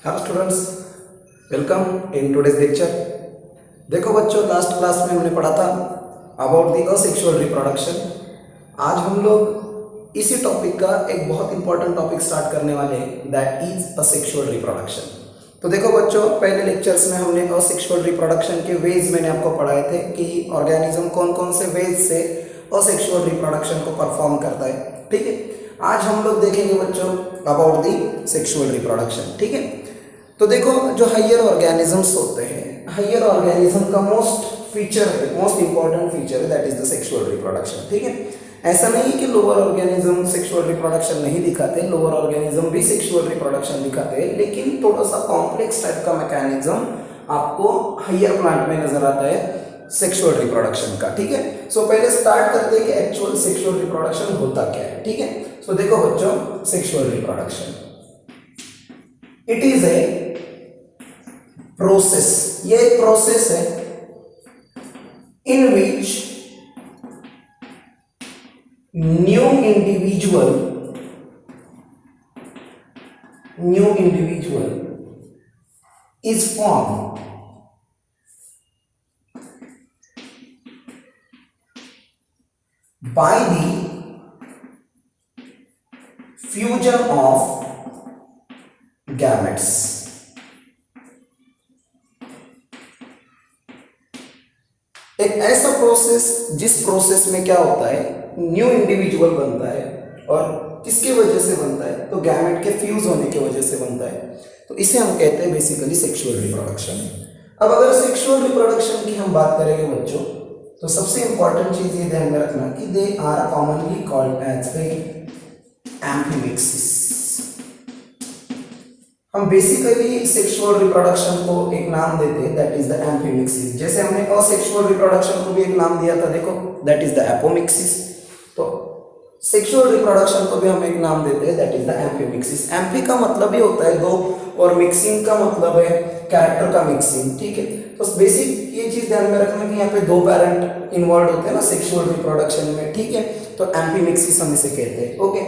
Hello students, welcome in today's lecture. देखो बच्चों, last class में हमने पढ़ा था अबाउट द असेक्सुअल रिप्रोडक्शन। आज हम लोग इसी टॉपिक का एक बहुत इंपॉर्टेंट टॉपिक स्टार्ट करने वाले हैं, दैट इज असेक्सुअल रिप्रोडक्शन। तो देखो बच्चों, पहले लेक्चर्स में हमने असेक्सुअल रिप्रोडक्शन के वेज मैंने आपको पढ़ाए थे कि ऑर्गेनिज्म कौन कौन से वेज से असेक्सुअल रिप्रोडक्शन को परफॉर्म करता है। ठीक है, आज हम लोग देखेंगे बच्चों अबाउट द सेक्सुअल रिप्रोडक्शन। ठीक है, तो देखो जो हायर ऑर्गेनिजम्स होते हैं, हायर ऑर्गेनिज्म का मोस्ट फीचर है, मोस्ट इंपॉर्टेंट फीचर है, that is the sexual reproduction. ठीक है, ऐसा नहीं है कि लोअर ऑर्गेनिज्म सेक्सुअल रिप्रोडक्शन नहीं दिखाते, लोअर ऑर्गेनिज्म भी सेक्सुअल रिप्रोडक्शन दिखाते हैं, लेकिन थोड़ा सा कॉम्प्लेक्स टाइप का मैकेनिज्म आपको हायर प्लांट में नजर आता है सेक्सुअल रिप्रोडक्शन का। ठीक है, सो पहले स्टार्ट करते हैं कि एक्चुअल सेक्सुअल रिप्रोडक्शन होता क्या है। ठीक है, सो देखो बच्चों, sexual reproduction it is a process, ये एक प्रोसेस है in which new individual is form by the fusion of gametes। एक ऐसा प्रोसेस जिस प्रोसेस में क्या होता है, न्यू इंडिविजुअल बनता है, और किसके वजह से बनता है, तो गैमेट के फ्यूज होने की वजह से बनता है। तो इसे हम कहते हैं बेसिकली सेक्सुअल रिप्रोडक्शन। अब अगर सेक्सुअल रिप्रोडक्शन की हम बात करेंगे बच्चों, तो सबसे इंपॉर्टेंट चीज ये ध्यान में रखना कि they are commonly called as a amphimixis. हम बेसिकली सेक्सुअल रिप्रोडक्शन को एक नाम देते हैं, दैट इज द एम्फीमिक्सिस। जैसे हमने असेक्सुअल रिप्रोडक्शन को भी एक नाम दिया था, देखो, दैट इज द एपोमिक्सिस। तो सेक्सुअल रिप्रोडक्शन को भी हम एक नाम देते हैं, that is the amphimixis. Amphi का मतलब ही होता है दो, और मिक्सिंग का मतलब है कैरेक्टर का मिक्सिंग। ठीक है, तो बेसिक ये चीज ध्यान में रखना कि यहाँ पे दो पेरेंट इन्वॉल्व होते हैं ना सेक्सुअल रिप्रोडक्शन में। ठीक है, तो एम्फीमिक्सिस हम इसे कहते हैं। ओके,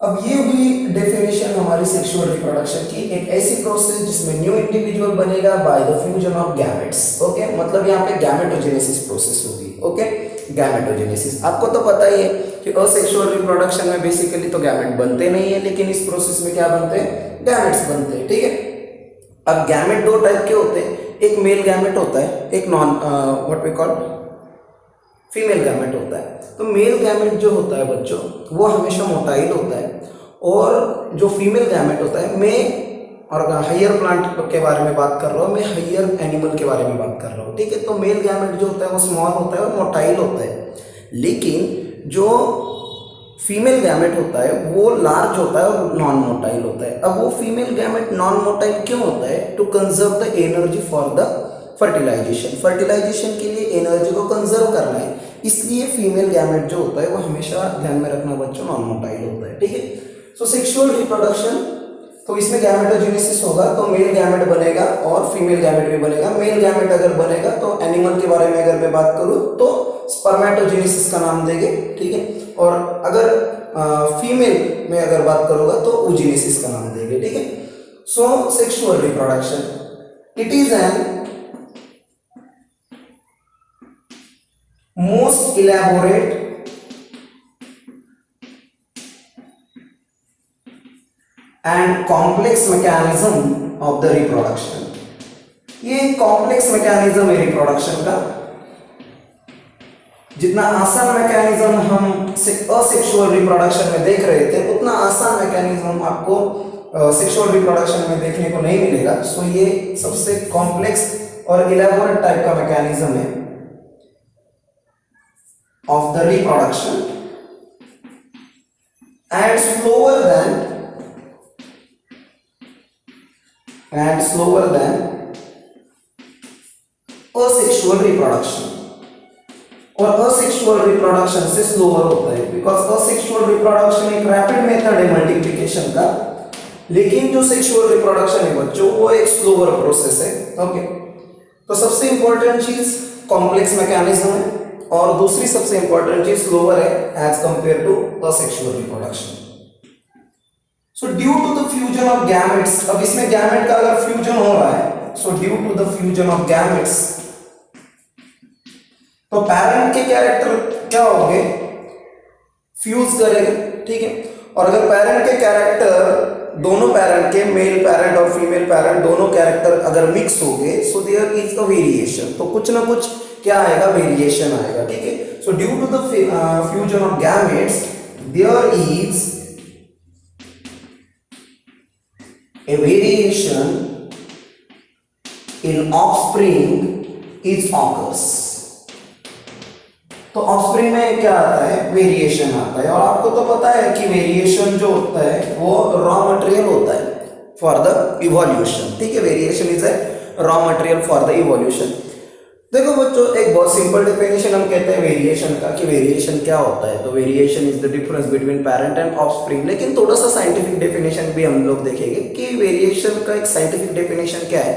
अब ये हुई डेफिनेशन हमारी सेक्सुअल रिप्रोडक्शन की, एक ऐसी प्रोसेस जिसमें न्यू इंडिविजुअल बनेगा by the fusion of gametes. Okay, मतलब यहाँ पे गैमेटोजेनेसिस प्रोसेस होगी। ओके, गैमेटोजेनेसिस आपको तो पता ही है कि असेक्सुअल रिप्रोडक्शन में बेसिकली तो गैमेट बनते नहीं है, लेकिन इस प्रोसेस में क्या बनते हैं, गैमेट्स बनते हैं। ठीक है, अब गैमेट दो टाइप के होते हैं, एक मेल गैमेट होता है, एक non what we call female gamete होता है। तो मेल गैमेट जो होता है बच्चों, वो हमेशा मोटाइल होता है, और जो फीमेल गैमेट होता है, मैं और हायर प्लांट के बारे में बात कर रहा हूँ, मैं हायर एनिमल के बारे में बात कर रहा हूँ। ठीक है, तो मेल गैमेट जो होता है वो स्मॉल होता है और मोटाइल होता है, लेकिन जो फीमेल गैमेट होता है वो लार्ज होता है और नॉन मोटाइल होता है। अब वो फीमेल गैमेट नॉन मोटाइल क्यों होता है, to conserve the energy for the fertilization. Fertilization के लिए एनर्जी को कंजर्व करना है, इसलिए फीमेल गैमेट जो होता है वो हमेशा ध्यान में रखना बच्चों नॉन मोटाइल होता है। ठीक है, सो सेक्सुअल रिप्रोडक्शन, तो इसमें गैमेटोजेनेसिस होगा, तो मेल गैमेट बनेगा और फीमेल गैमेट भी बनेगा। मेल गैमेट अगर बनेगा तो एनिमल के बारे में अगर मैं बात करूं तो स्पर्मेटोजेनेसिस का नाम देंगे। ठीक है, और अगर फीमेल में अगर बात करूंगा तो oogenesis का नाम देंगे। ठीक है, सो sexual reproduction it is an most elaborate and complex mechanism of the reproduction। ये कॉम्प्लेक्स मैकेनिज्म है रिप्रोडक्शन का। जितना आसान मैकेनिज्म हम असेक्सुअल रिप्रोडक्शन में देख रहे थे, उतना आसान मैकेनिज्म आपको सेक्सुअल रिप्रोडक्शन में देखने को नहीं मिलेगा। सो ये सबसे कॉम्प्लेक्स और इलेबोरेट टाइप का मैकेनिज्म है of the reproduction, and slower than asexual reproduction, और asexual reproduction से slower होता है, because asexual reproduction एक rapid method है मल्टीप्लिकेशन का, लेकिन जो सेक्सुअल रिप्रोडक्शन है बच्चों वो एक स्लोअर प्रोसेस है। ओके, तो सबसे इंपॉर्टेंट चीज कॉम्प्लेक्स मैकेनिज्म है, और दूसरी सबसे इंपॉर्टेंट चीज स्लोअर है as compare to asexual reproduction. So due to the fusion of gametes, अब इसमें गैमेट का अगर फ्यूजन हो रहा है, so due to the fusion of gametes, तो पैरेंट के कैरेक्टर क्या होंगे, फ्यूज करेंगे, ठीक है। और अगर पेरेंट के कैरेक्टर, दोनों पेरेंट के, मेल पेरेंट और फीमेल पेरेंट दोनों कैरेक्टर अगर मिक्स हो गए, so there is a variation, तो कुछ ना कुछ क्या आएगा, वेरिएशन आएगा, ठीक है। So due to the fusion of gametes there is a variation in offspring is occurs, तो ऑफस्प्रिंग में क्या आता है, वेरिएशन आता है। और आपको तो पता है कि वेरिएशन जो होता है वो रॉ मटेरियल होता है फॉर द इवोल्यूशन, ठीक है। Variation is a raw material for the evolution. देखो बच्चों, एक बहुत सिंपल डेफिनेशन हम कहते हैं वेरिएशन का, कि वेरिएशन क्या होता है, तो variation is the difference between parent and offspring. लेकिन थोड़ा सा साइंटिफिक डेफिनेशन भी हम लोग देखेंगे कि वेरिएशन का एक साइंटिफिक डेफिनेशन क्या है,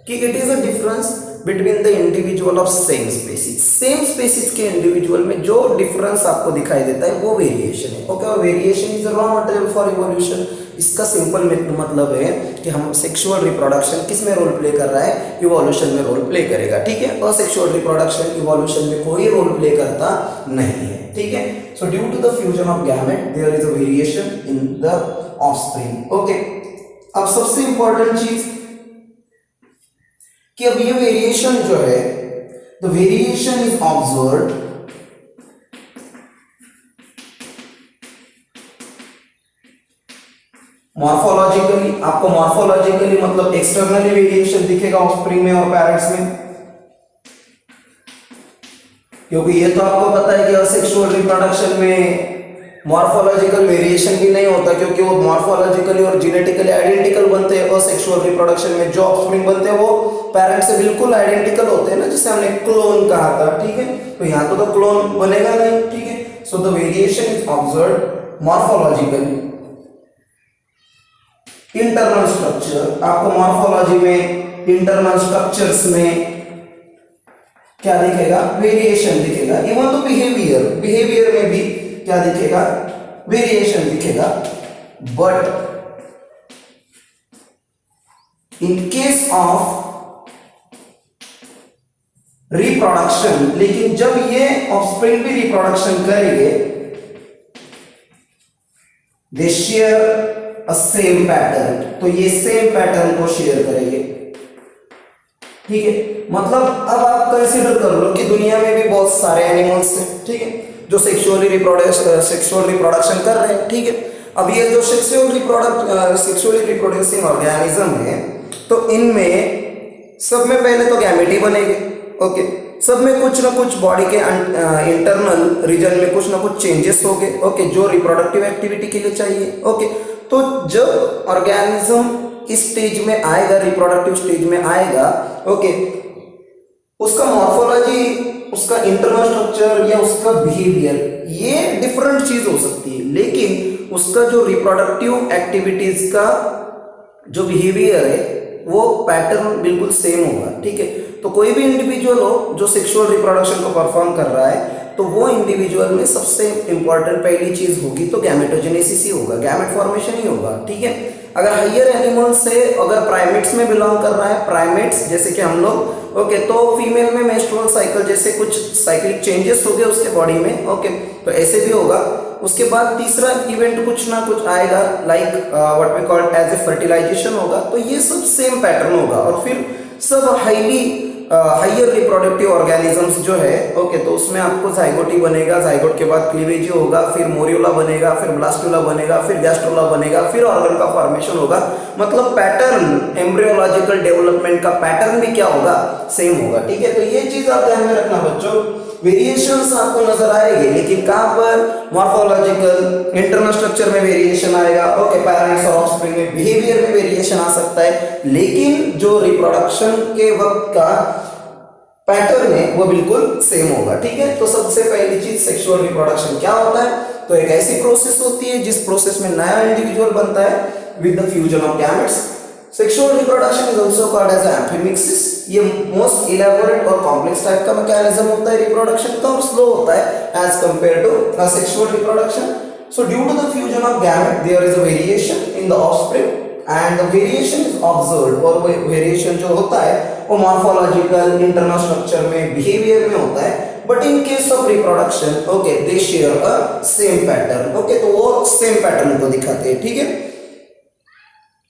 कि it is a difference between the individual of same species. Same species के इंडिविजुअल में जो डिफरेंस आपको दिखाई देता है वो वेरिएशन है, ओके। और variation is a raw material for evolution. इसका सिंपल मतलब है कि हम सेक्सुअल रिप्रोडक्शन किस में रोल प्ले कर रहा है, इवोल्यूशन में रोल प्ले करेगा, ठीक है। असेक्सुअल रिप्रोडक्शन इवोल्यूशन में कोई रोल प्ले करता नहीं है, ठीक है। So due to the fusion of gamete there is a variation in the offspring, okay. अब सबसे इंपॉर्टेंट चीज कि अब ये वेरिएशन जो है, the variation is observed morphologically. आपको मॉर्फोलॉजिकली मतलब एक्सटर्नली वेरिएशन दिखेगा ऑफस्प्रिंग में और पेरेंट्स में, क्योंकि ये तो आपको पता है कि असेक्सुअल रिप्रोडक्शन में मॉर्फोलॉजिकल वेरिएशन भी नहीं होता, क्योंकि वो मॉर्फोलॉजिकली और जेनेटिकली आइडेंटिकल बनते हैं। असेक्सुअल रिप्रोडक्शन में जो ऑफस्प्रिंग बनते हैं वो पेरेंट्स से बिल्कुल आइडेंटिकल होते हैं ना, जिसे हमने क्लोन कहा था, ठीक है। तो यहाँ तो क्लोन बनेगा नहीं, ठीक है। So the variation is observed morphologically. Internal structure, आपको मॉर्फोलॉजी में इंटरनल स्ट्रक्चर्स में क्या दिखेगा, वेरिएशन दिखेगा। इवन तो बिहेवियर में भी क्या दिखेगा, वेरिएशन दिखेगा। But in case of reproduction, लेकिन जब ये ऑफस्प्रिंग भी रिप्रोडक्शन करेंगे, दे शेयर अ सेम पैटर्न, तो ये सेम पैटर्न को शेयर करेंगे, ठीक है। मतलब अब आप कंसीडर कर लो कि दुनिया में भी बहुत सारे एनिमल्स हैं, ठीक है, जो सेक्सुअली रिप्रोडक्शन कर रहे हैं, ठीक है। अब ये जो सेक्सुअली रिप्रोड्यूसिंग ऑर्गेनिज्म है, तो इनमें सब में पहले तो गैमेट ही बनेंगे, ओके। सब में कुछ ना कुछ बॉडी के इंटरनल रीजन में कुछ ना कुछ चेंजेस हो गए, ओके, जो रिप्रोडक्टिव एक्टिविटी के लिए चाहिए, ओके। तो जब ऑर्गेनिज्म इस स्टेज में आएगा, रिप्रोडक्टिव स्टेज में आएगा, ओके, उसका मॉर्फोलॉजी, उसका इंटरनल स्ट्रक्चर या उसका बिहेवियर ये डिफरेंट चीज हो सकती है, लेकिन उसका जो रिप्रोडक्टिव एक्टिविटीज का जो बिहेवियर है वो पैटर्न बिल्कुल सेम होगा, ठीक है। तो कोई भी इंडिविजुअल हो जो सेक्सुअल रिप्रोडक्शन को परफॉर्म कर रहा है, तो वो इंडिविजुअल में सबसे इंपॉर्टेंट पहली चीज होगी तो गैमेटोजेनेसिस ही होगा, गैमेट फॉर्मेशन ही होगा, ठीक है। अगर हाइयर एनिमल्स से, अगर प्राइमेट्स में बिलोंग कर रहा है, प्राइमेट्स जैसे कि हम लोग, ओके, तो फीमेल में मेंस्ट्रुअल साइकिल जैसे कुछ साइक्लिक चेंजेस हो गए उसके बॉडी में, ओके, तो ऐसे भी होगा। उसके बाद तीसरा इवेंट कुछ ना कुछ आएगा, like what we called as a fertilization होगा, तो ये सब सेम पैटर्न होगा। और फिर सब हाइयर रिप्रोडक्टिव ऑर्गेनिजम्स जो है, ओके, तो उसमें आपको जाइगोट ही बनेगा, जाइगोट के बाद क्लीवेज होगा, फिर मोरियोला बनेगा, फिर ब्लास्टुला बनेगा, फिर गैस्ट्रोला बनेगा, फिर ऑर्गन का फॉर्मेशन होगा। मतलब पैटर्न, एम्ब्रियोलॉजिकल डेवलपमेंट का पैटर्न भी क्या होगा, सेम होगा, ठीक है। तो ये चीज आप ध्यान में रखना बच्चों, वेरिएशंस आपको नजर आएंगे, लेकिन कहां पर, मॉर्फोलॉजिकल, इंटरनल स्ट्रक्चर में वेरिएशन आएगा, ओके, पेरेंट्स और ऑफस्प्रिंग में बिहेवियर में वेरिएशन आ सकता है, लेकिन जो रिप्रोडक्शन के वक्त का पैटर्न है वो बिल्कुल सेम होगा, ठीक है। तो सबसे पहली चीज, सेक्सुअल रिप्रोडक्शन क्या होता है, तो एक ऐसी प्रोसेस होती है जिस प्रोसेस में नया इंडिविजुअल बनता है with the fusion of gametes. Sexual reproduction is also called as amphimixis. ये मोस्ट इलेबोरेट और कॉम्प्लेक्स टाइप का मैकेनिज्म होता है रिप्रोडक्शन का, और स्लो होता है as compare to asexual reproduction. So due to the fusion of gamete there is a variation in the offspring and the variation is observed और variation जो होता है वो morphological internal structure में behavior में होता है but in case of reproduction okay they share a same pattern okay तो वो same pattern को दिखाते हैं ठीक है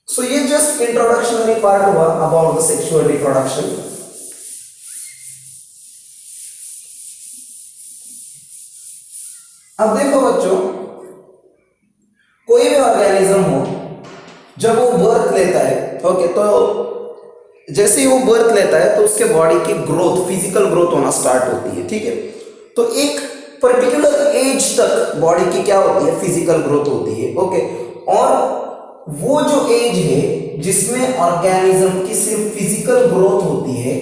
so ये just introductory part हुआ about the sexual reproduction अब देखो बच्चों कोई भी ऑर्गेनिज्म हो जब वो बर्थ लेता है ओके तो जैसे ही वो बर्थ लेता है तो उसके बॉडी की ग्रोथ फिजिकल ग्रोथ होना स्टार्ट होती है ठीक है तो एक पर्टिकुलर एज तक बॉडी की क्या होती है फिजिकल ग्रोथ होती है ओके और वो जो एज है जिसमें ऑर्गेनिज्म की सिर्फ फिजिकल ग्रोथ होती है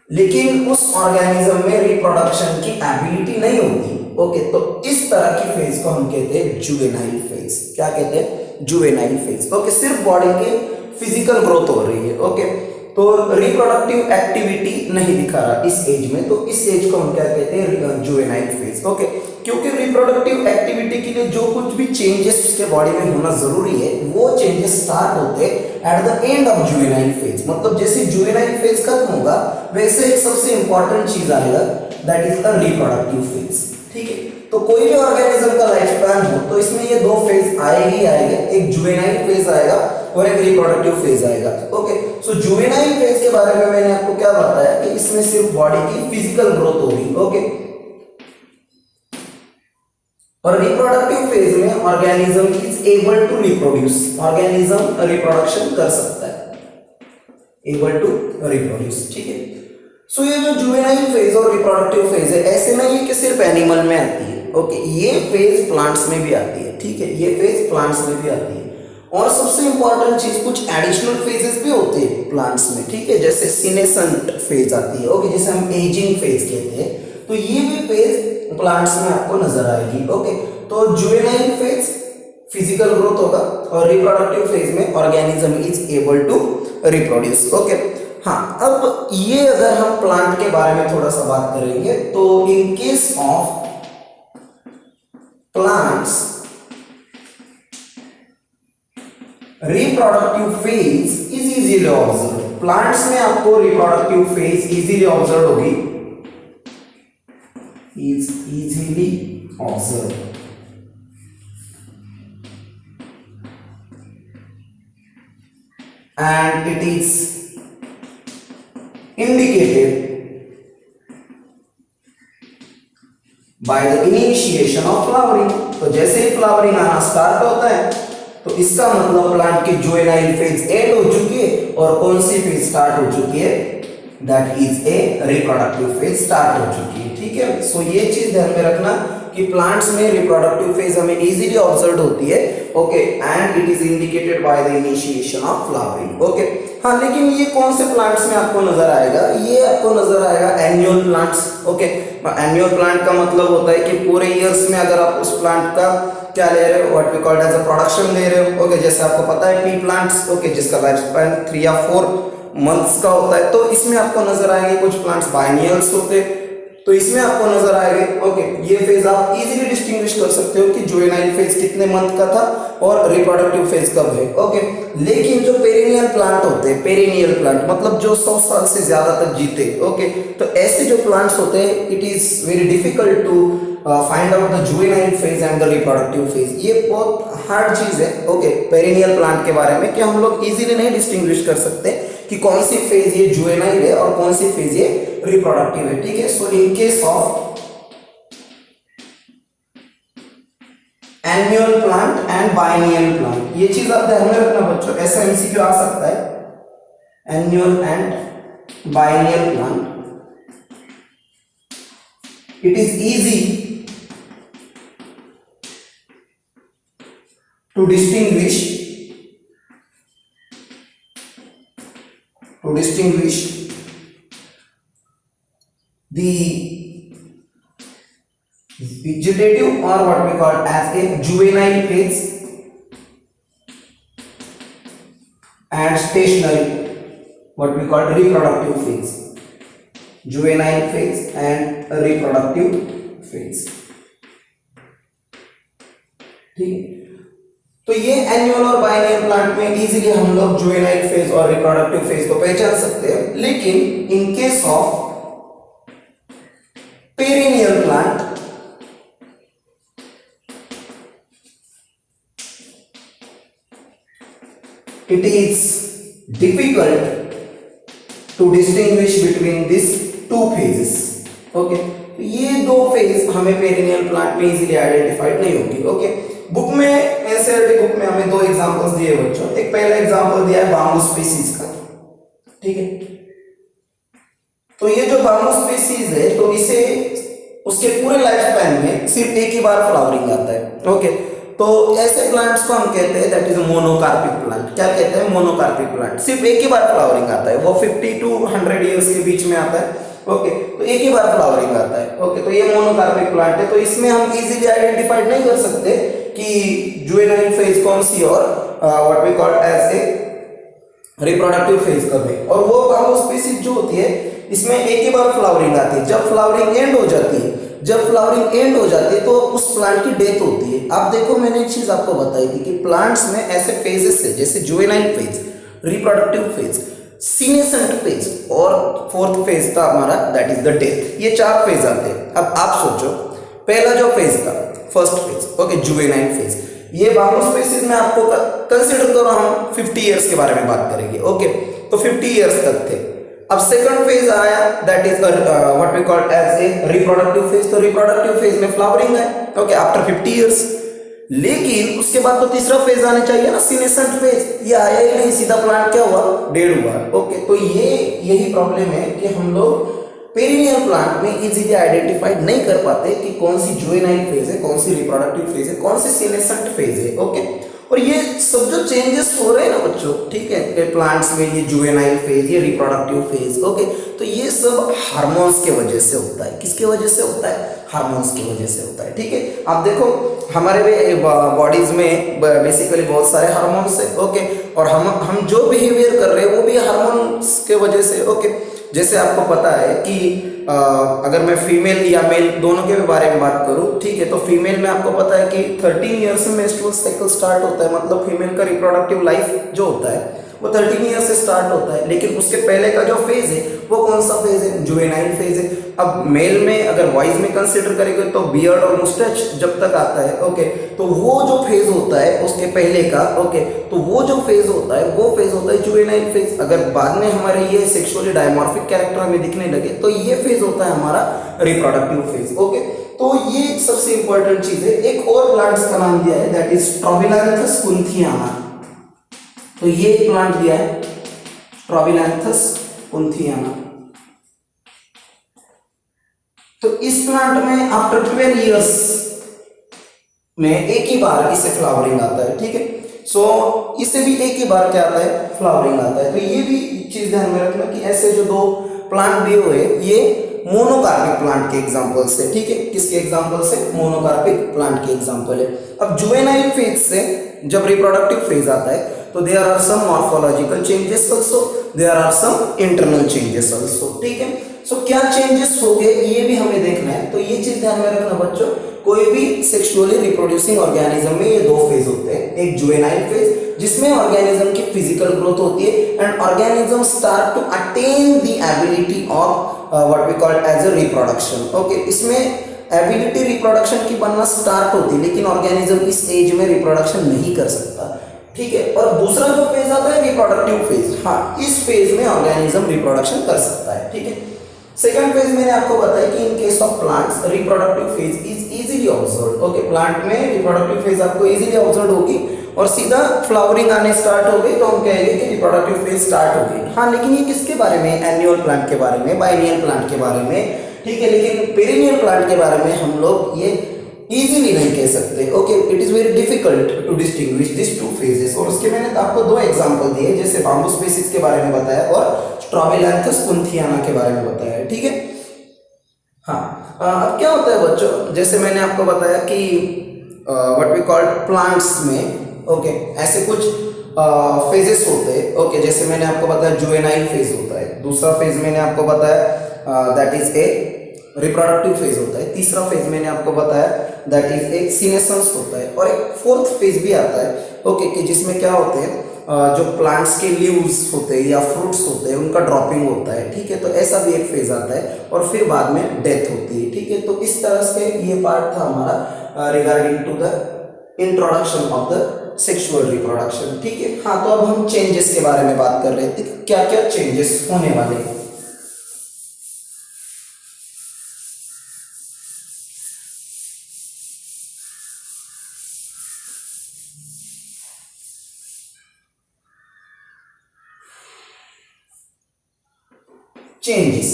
लेकिन उस ऑर्गेनिज्म में रिप्रोडक्शन की एबिलिटी नहीं होती ओके तो इस तरह की फेज को हम कहते हैं जुवेनाइल फेज क्या कहते हैं जुवेनाइल फेज ओके सिर्फ बॉडी के फिजिकल ग्रोथ हो रही है ओके तो रिप्रोडक्टिव एक्टिविटी नहीं दिखा रहा इस एज में तो इस एज को हम क्या कहते हैं जुवेनाइल फेज ओके क्योंकि रिप्रोडक्टिव एक्टिविटी के लिए जो कुछ भी चेंजेस उसके बॉडी में होना जरूरी है वो चेंजेस स्टार्ट होते at the end of juvenile phase मतलब जैसे जुवेनाइल फेज खत्म होगा वैसे एक सबसे इंपॉर्टेंट चीज आएगा that is the reproductive phase ठीक है तो कोई भी ऑर्गेनिज्म का लाइफ स्पैन हो तो इसमें ये दो फेज आएंगे ही आएंगे एक जुवेनाइल फेज आएगा और एक रिप्रोडक्टिव फेज आएगा ओके सो जुवेनाइल फेज के बारे में मैंने आपको क्या बताया कि इसमें सिर्फ बॉडी की फिजिकल ग्रोथ होगी ओके और रिप्रोडक्टिव फेज में organism is able to reproduce organism reproduction कर सकता है एबल टू रिप्रोड्यूस ठीक है सो ये जो जुवेनाइल फेज और रिप्रोडक्टिव फेज है ऐसे नहीं है कि सिर्फ एनिमल में आती है ओके ये फेज प्लांट्स में भी आती है ठीक है ये फेज प्लांट्स में भी आती है और सबसे इंपॉर्टेंट चीज कुछ एडिशनल फेजेस भी होते हैं प्लांट्स में ठीक है जैसे सीनेसेंट फेज आती है ओके जिसे हम एजिंग फेज कहते हैं तो ये भी फेज प्लांट्स में आपको नजर आएगी ओके तो जुवेनाइल फेज फिजिकल ग्रोथ होगा और रिप्रोडक्टिव फेज में organism is able to reproduce okay हाँ अब ये अगर हम प्लांट के बारे में थोड़ा सा बात करेंगे तो इन case of plants reproductive phase is easily observe plants में आपको रिप्रोडक्टिव फेज इजीली ऑब्जर्व होगी is easily observed and it is indicated by the initiation of flowering तो जैसे ही फ्लावरिंग आना स्टार्ट होता है तो इसका मतलब प्लांट की जुवेनाइल फेज एंड हो चुकी है और कौन सी फेज स्टार्ट हो चुकी है that is A reproductive phase start हो चुकी है ठीक है सो ये चीज ध्यान में रखना कि प्लांट्स में रिप्रोडक्टिव फेज हमें इजीली ऑब्जर्व होती है okay and it is indicated by the initiation of flowering okay हाँ लेकिन ये कौन से प्लांट्स में आपको नजर आएगा ये आपको नजर आएगा annual plants okay annual plant का मतलब होता है कि पूरे ईयर्स में अगर आप उस प्लांट का क्या ले रहे हो what we called as a production ले रहे हो ओके जैसे आपको पता है पी प्लांट्स ओके जिसका लाइफ स्पैन 3 या 4 मंथ्स का होता है तो इसमें आपको नजर आएंगे कुछ प्लांट्स बाइनियल्स होते हैं तो इसमें आपको नजर आएंगे ओके ये फेज आप इजीली डिस्टिंग्विश कर सकते हो कि जुवेनाइल फेज कितने मंथ का था और रिप्रोडक्टिव फेज कब है ओके लेकिन जो पेरिनियल प्लांट होते हैं पेरिनियल प्लांट मतलब जो 100 साल से ज्यादा तक जीते ओके तो ऐसे जो प्लांट्स होते हैं it is very difficult to find out the juvenile phase and the reproductive phase ये बहुत हार्ड चीज है ओके पेरिनियल प्लांट के बारे में कि हम लोग इजीली नहीं डिस्टिंग्विश कर सकते कि कौन सी फेज ये जुवेनाइल है और कौन सी फेज ये रिप्रोडक्टिव है ठीक है so in case of annual plant and biennial plant ये चीज आप ध्यान में रखना बच्चों ऐसा एमसीक्यू आ सकता है annual and biennial plant it is easy to distinguish the vegetative or what we call as a juvenile phase and stationary what we call reproductive phase juvenile phase and reproductive phase ठीक है। तो ये annual और biennial plant में easily हम लोग juvenile phase और reproductive phase को पहचान सकते हैं, लेकिन in case of perennial plant it is difficult to distinguish between these two phases. Okay, तो ये दो फेज हमें पेरिनियल प्लांट में इजीली आइडेंटिफाइड नहीं होगी। ओके, बुक में एनसीईआरटी बुक में हमें दो एग्जांपल्स दिए बच्चों। एक पहला एग्जांपल दिया है बाम्बू स्पीसीज का, ठीक है। तो ये जो बाम्बू स्पीसीज है, तो इसे उसके पूरे लाइफ स्पैन में सिर्फ एक ही बार फ्लावरिंग आता है। ओके, तो ऐसे प्लांट्स को हम कहते हैं दैट इज मोनोकार्पिक प्लांट। क्या कहते हैं? Monocarpic plant. सिर्फ एक ही बार फ्लावरिंग आता है, वो 50 to 100 इयर्स के बीच में आता है। ओके, तो एक ही बार फ्लावरिंग आता है। ओके, तो ये मोनोकार्पिक प्लांट है। तो इसमें हम इजीली आइडेंटिफाइड नहीं कर सकते कि जुवेनाइल फेज कौन सी और what we call as a reproductive phase कब है। और वो बाम्बू स्पीसीज जो होती है, इसमें एक ही बार फ्लावरिंग आती है। जब फ्लावरिंग एंड हो जाती है तो उस प्लांट की डेथ होती है। आप देखो, मैंने एक चीज आपको बताई थी कि प्लांट्स में ऐसे फेजेस है, जैसे juvenile phase, reproductive phase, senescent phase और फोर्थ फेज था हमारा दैट इज द डेथ। ये चार फेज आते हैं। अब आप सोचो, पहला जो फेज था, first phase, okay, juvenile phase, ये बाम्बू स्पीसीज में आपको कंसीडर करो, हम 50 इयर्स के बारे में बात करेंगे। ओके, तो 50 इयर्स तक थे। अब सेकंड फेज आया that is what we call as a reproductive phase. तो रिप्रोडक्टिव फेज में फ्लावरिंग है, ओके, आफ्टर 50 इयर्स। लेकिन उसके बाद तो तीसरा फेज आना चाहिए ना, सीनेसेंट फेज। ये आया ही नहीं, सीधा प्लांट क्या हुआ? डेड हुआ। ओके, तो यही प्रॉब्लम है कि हम लोग पेरिनियल प्लांट में इजीली आइडेंटिफाइड नहीं कर पाते कि कौन सी जुवेनाइल फेज है, कौन सी रिप्रोडक्टिव फेज है, कौन सी सीनेसेंट फेज है। ओके, और ये सब जो चेंजेस हो रहे हैं ना बच्चों, ठीक है, प्लांट्स में ये जुवेनाइल फेज, ये रिप्रोडक्टिव फेज, ओके, तो ये सब हार्मोन्स के वजह से होता है। किसके वजह से होता है? हार्मोन्स की वजह से होता है। ठीक है, आप देखो हमारे बॉडीज में बेसिकली बहुत सारे हार्मोन्स है। ओके, और हम जो बिहेवियर कर रहे हैं वो भी हार्मोन्स के वजह से। ओके, जैसे आपको पता है कि अगर मैं फीमेल या मेल दोनों के बारे में बात करूं, ठीक है, तो फीमेल में आपको पता है कि 13 ईयर्स में मेंस्ट्रुअल साइकिल स्टार्ट होता है। मतलब फीमेल का रिप्रोडक्टिव लाइफ जो होता है वो 13 ईयर्स से स्टार्ट होता है। लेकिन उसके पहले का जो फेज है वो कौन सा फेज है? जुवेनाइल फेज है। अब मेल में अगर वॉइस में कंसिडर करेंगे तो बियर्ड और मुस्टैच जब तक आता है, ओके, तो वो जो फेज होता है उसके पहले का, ओके, तो वो जो फेज होता है वो फेज होता है जुवेनाइल फेज। अगर बाद में हमारे ये सेक्सुअली डायमॉर्फिक कैरेक्टर हमें दिखने लगे तो ये फेज होता है हमारा रिप्रोडक्टिव फेज। ओके, तो ये सबसे इंपॉर्टेंट चीज है। एक और प्लांट्स का नाम दिया है दैट इज स्ट्रोबिलैंथस कुंथियाना। तो ये प्लांट दिया है स्ट्रोबिलैंथस कुंथियाना। तो इस प्लांट में आफ्टर 12 इयर्स में एक ही बार इसे फ्लावरिंग आता है। ठीक है, सो इसे भी एक ही बार क्या आता है? फ्लावरिंग आता है। तो ये भी चीज ध्यान में रखना कि ऐसे जो दो प्लांट दिए हुए ये मोनोकार्पिक प्लांट के एग्जांपल से। ठीक है, किसके एग्जांपल से? मोनोकार्पिक प्लांट के एग्जांपल है। अब जुवेनाइल फेज से जब रिप्रोडक्टिव फेज आता है तो there are some morphological changes also, there are some internal changes also. ठीक है, सो क्या चेंजेस हो गए ये भी हमें देखना है। तो ये चीज ध्यान में रखना बच्चों, कोई भी सेक्सुअली रिप्रोड्यूसिंग ऑर्गेनिज्म में ये दो फेज होते हैं। एक जुवेनाइल फेज जिसमें ऑर्गेनिज्म की फिजिकल ग्रोथ होती है and organism start to attain the ability of what we call as a reproduction. Okay, इसमें एबिलिटी रिप्रोडक्शन की बनना स्टार्ट होती है, लेकिन ऑर्गेनिज्म इस एज में रिप्रोडक्शन नहीं कर सकता। ठीक है, और दूसरा जो फेज आता है रिप्रोडक्टिव फेज, हाँ, इस फेज में ऑर्गेनिज्म रिप्रोडक्शन कर सकता है। ठीक है, सेकंड फेज मैंने आपको बताया कि इन case of plants reproductive phase is easily observed. Okay, plant में रिप्रोडक्टिव फेज आपको इजीली ऑब्जर्व होगी और सीधा फ्लावरिंग आने स्टार्ट हो गई तो हम कहेंगे कि रिप्रोडक्टिव फेज स्टार्ट हो गई। हाँ, लेकिन ये किसके बारे में? एनुअल प्लांट के बारे में, बाइनियल प्लांट के बारे में। ठीक है, लेकिन पेरिनियल प्लांट के बारे में हम लोग ये इजीली नहीं कह सकते। Okay, it is very difficult to distinguish this two phases. और उसके मैंने आपको दो एग्जांपल दिए, जैसे बाम्बू स्पीसीज के बारे में बताया और स्ट्रोबिलैंथस कुंथियाना के बारे में बताया। ठीक है, हाँ, अब क्या होता है बच्चों, जैसे मैंने आपको बताया कि व्हाट वी कॉल प्लांट्स में, ओके, ऐसे कुछ फेजेस होते हैं। ओके, जैसे मैंने आपको बताया जुवेनाइल फेज होता है। दूसरा फेज मैंने आपको बताया that is A reproductive phase होता है। तीसरा फेज मैंने आपको बताया दैट इज एक सीनेसेंस होता है, और एक फोर्थ फेज भी आता है ओके कि जिसमें क्या होते हैं जो प्लांट्स के लीव्स होते हैं या फ्रूट्स होते हैं उनका ड्रॉपिंग होता है, ठीक है। तो ऐसा भी एक फेज आता है और फिर बाद में डेथ होती है, ठीक है। तो इस तरह से ये पार्ट था हमारा regarding to the introduction of the sexual reproduction, ठीक है। हाँ, तो अब हम चेंजेस के बारे में बात कर रहे थे, क्या क्या चेंजेस होने वाले हैं। चेंजेस,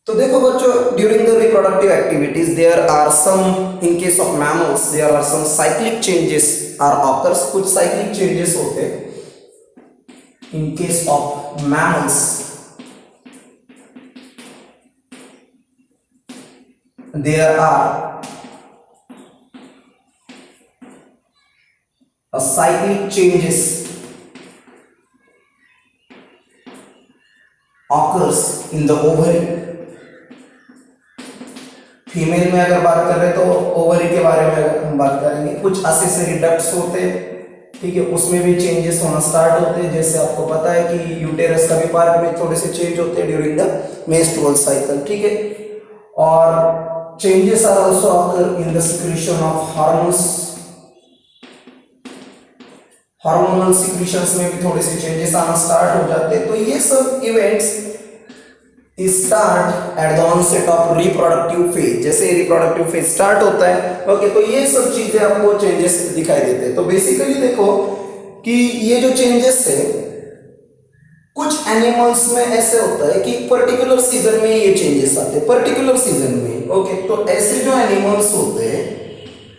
तो देखो बच्चों, during the reproductive activities there are some, in case of mammals there are some cyclic changes are occurs. कुछ साइक्लिक चेंजेस होते हैं in case of mammals, there are a cyclic changes occurs in the ovary। Female में अगर बात कर रहे तो ovary के बारे में हम बात करेंगे। कुछ असेसरी डक्ट्स होते हैं, ठीक है, उसमें भी चेंजेस होना स्टार्ट होते हैं। जैसे आपको पता है कि यूटेरस का भी पार्ट में थोड़े से चेंज होते हैं ड्यूरिंग द मेंस्ट्रुअल साइकिल, ठीक है। और changes are also occur in the secretion of hormones. Hormonal secretions में भी थोड़े से चेंजेस आना स्टार्ट हो जाते हैं। तो ये सब events start at the onset of reproductive phase. जैसे रिप्रोडक्टिव फेज स्टार्ट होता है ओके, तो ये सब चीजें आपको चेंजेस दिखाई देते हैं। तो बेसिकली देखो कि ये जो चेंजेस है कुछ एनिमल्स में ऐसे होता है कि पर्टिकुलर सीजन में ये चेंजेस आते हैं, पर्टिकुलर सीजन में ओके। तो ऐसे जो एनिमल्स होते हैं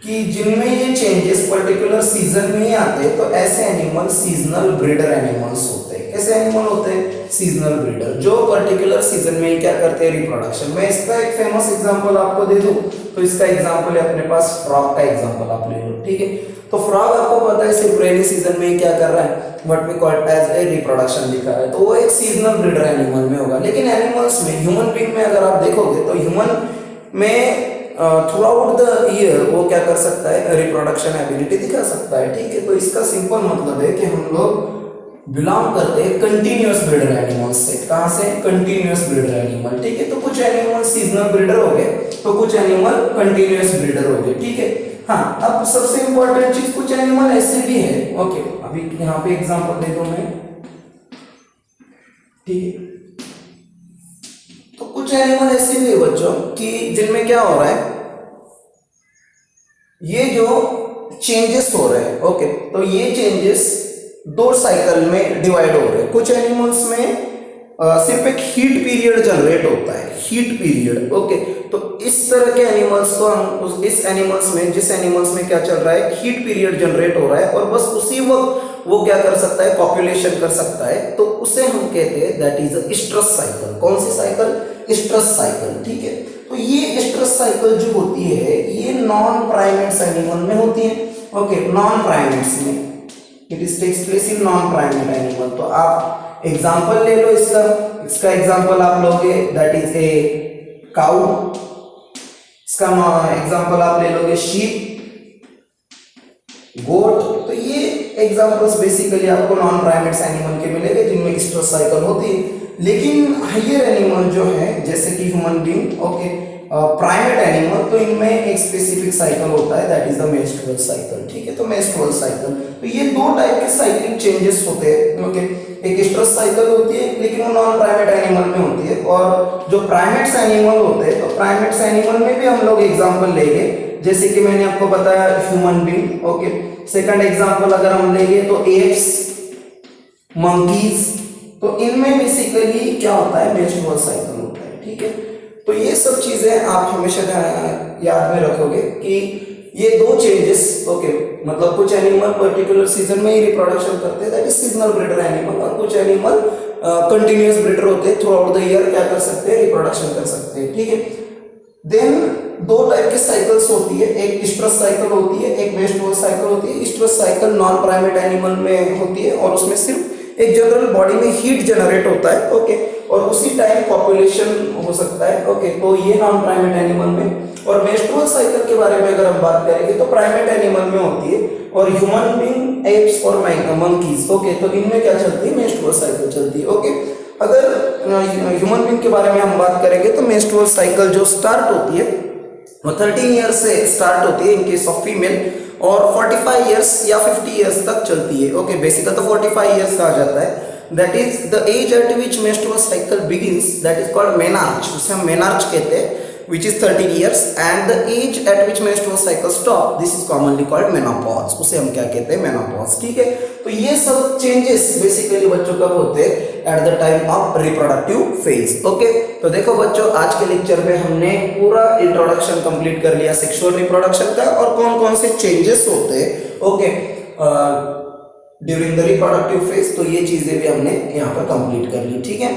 कि जिनमें ये चेंजेस पर्टिकुलर सीजन में ही आते हैं, तो ऐसे एनिमल सीजनल ब्रीडर एनिमल्स होते हैं। कैसे एनिमल होते हैं? सीजनल ब्रीडर, जो पर्टिकुलर सीजन में ही क्या करते हैं? रिप्रोडक्शन। मैं इसका एक फेमस एग्जांपल आपको दे दूं तो इसका एग्जांपल है अपने पास फ्रॉग का एग्जांपल आप ले लो, ठीक है। तो फ्रॉग आपको पता है सिर्फ रेनी सीजन में ही क्या कर रहा है, what we call as a reproduction दिखा रहा है, तो वो एक सीजनल ब्रीडर एनिमल में होगा। लेकिन एनिमल्स में, ह्यूमन बीइंग में अगर आप देखोगे तो ह्यूमन में थ्रू आउट द ईयर वो क्या कर सकता है? रिप्रोडक्शन एबिलिटी दिखा सकता है, ठीक है। तो इसका सिंपल मतलब है कि हम लोग बिलोंग करते हैं कंटिन्यूअस ब्रीडर एनिमल्स से। कहां से? कंटिन्यूअस ब्रीडर एनिमल, ठीक है। तो कुछ एनिमल सीजनल ब्रीडर हो गए, तो कुछ एनिमल कंटिन्यूअस ब्रीडर हो गए, ठीक है। हाँ, अब सबसे इंपॉर्टेंट चीज, कुछ एनिमल ऐसे भी है ओके, अभी यहाँ पे एग्जांपल दे दूं मैं, ठीक है। तो कुछ एनिमल ऐसे भी है बच्चों कि जिनमें क्या हो रहा है, ये जो चेंजेस हो रहे हैं ओके, तो ये चेंजेस दो साइकिल में डिवाइड हो रहे हैं। कुछ एनिमल्स में सिर्फ एक हीट पीरियड जनरेट होता है, हीट पीरियड ओके। तो इस तरह के एनिमल्स को हम इस एनिमल्स में, जिस एनिमल्स में क्या चल रहा है, हीट पीरियड जनरेट हो रहा है और बस उसी वक्त वो क्या कर सकता है? पॉपुलेशन कर सकता है, तो उसे हम कहते हैं that is a stress cycle. कौन सी साइकिल? स्ट्रेस साइकिल, ठीक है। तो ये स्ट्रेस साइकिल जो होती है ये नॉन प्राइमेट्स एनिमल में होती है ओके, नॉन प्राइमेट्स में it is takes place in non primate animal. तो आप एग्जांपल ले लो इसका एग्जांपल आप लोगे दैट इज ए काउ, इसका एग्जांपल आप ले लोगे शीप, गोट। तो ये एग्जांपल्स बेसिकली आपको नॉन प्राइमेट्स एनिमल के मिलेंगे जिनमें स्ट्रेस साइकिल होती है। लेकिन हायर एनिमल जो है जैसे कि human being okay, primate animal, तो इनमें एक स्पेसिफिक साइकिल होता है that is the menstrual cycle, ठीक है। तो मेंस्ट्रुअल साइकिल, तो ये दो टाइप के साइक्लिक चेंजेस होते हैं ओके। एक स्ट्रेस साइकिल होती है लेकिन वो नॉन प्राइमेट एनिमल में होती है, और जो प्राइमेट्स एनिमल होते हैं तो प्राइमेट्स एनिमल में भी हम लोग एग्जांपल लेंगे, जैसे कि मैंने आपको बताया human being okay. Second example अगर हम लेंगे तो एप्स, मंकीज, तो इनमें बेसिकली क्या होता है? मेंस्ट्रुअल साइकिल होता है, ठीक है। तो ये सब चीजें आप हमेशा याद में रखोगे कि ये दो चेंजेस ओके, मतलब कुछ एनिमल पर्टिकुलर सीजन में ही रिप्रोडक्शन करते हैं that is seasonal breeder animal, और कुछ एनिमल कंटिन्यूअस ब्रीडर होते हैं, थ्रू आउट द ईयर क्या कर सकते हैं? रिप्रोडक्शन कर सकते हैं, ठीक है। देन दो टाइप की साइकिल्स होती है, एक स्ट्रेस साइकिल होती है, एक मेंस्ट्रुअल साइकिल होती है। Stress cycle non primate animal में होती है और उसमें सिर्फ एक जनरल बॉडी में हीट जनरेट होता है, ओके, और उसी टाइम पॉपुलेशन हो सकता है, ओके। तो ये नॉन प्राइमेट एनिमल में। और मेंस्ट्रुअल साइकिल के बारे में अगर हम बात करेंगे तो प्राइमेट एनिमल में होती है, और ह्यूमन बीइंग, एप्स और मंकीज, ओके, तो इनमें क्या चलती है, मेंस्ट्रुअल साइकिल चलती है, ओके। अगर ह्यूमन बीइंग के बारे में हम बात करेंगे तो मेंस्ट्रुअल साइकिल जो स्टार्ट होती है वो 13 ईयर्स से स्टार्ट होती है इन केस ऑफ फीमेल, और 45 ईयर्स या 50 ईयर्स तक चलती है, ओके। बेसिकली तो 45 ईयर्स कहा जाता है, that is the age at which menstrual cycle begins, that is called menarche, उसे हम मेनार्च कहते हैं, which is 13 years, and the age at which menstrual cycle stop, this is commonly called menopause, उसे हम क्या कहते हैं, menopause, ठीक है। तो ये सब चेंजेस बेसिकली बच्चों कब होते हैं, at the time of reproductive phase, okay. तो देखो बच्चों, आज के लेक्चर में हमने पूरा इंट्रोडक्शन कंप्लीट कर लिया सेक्सुअल रिप्रोडक्शन का, और कौन कौन से चेंजेस होते हैं, okay, during the reproductive phase. तो ये चीजें भी हमने यहाँ पर कंप्लीट कर ली, ठीक है।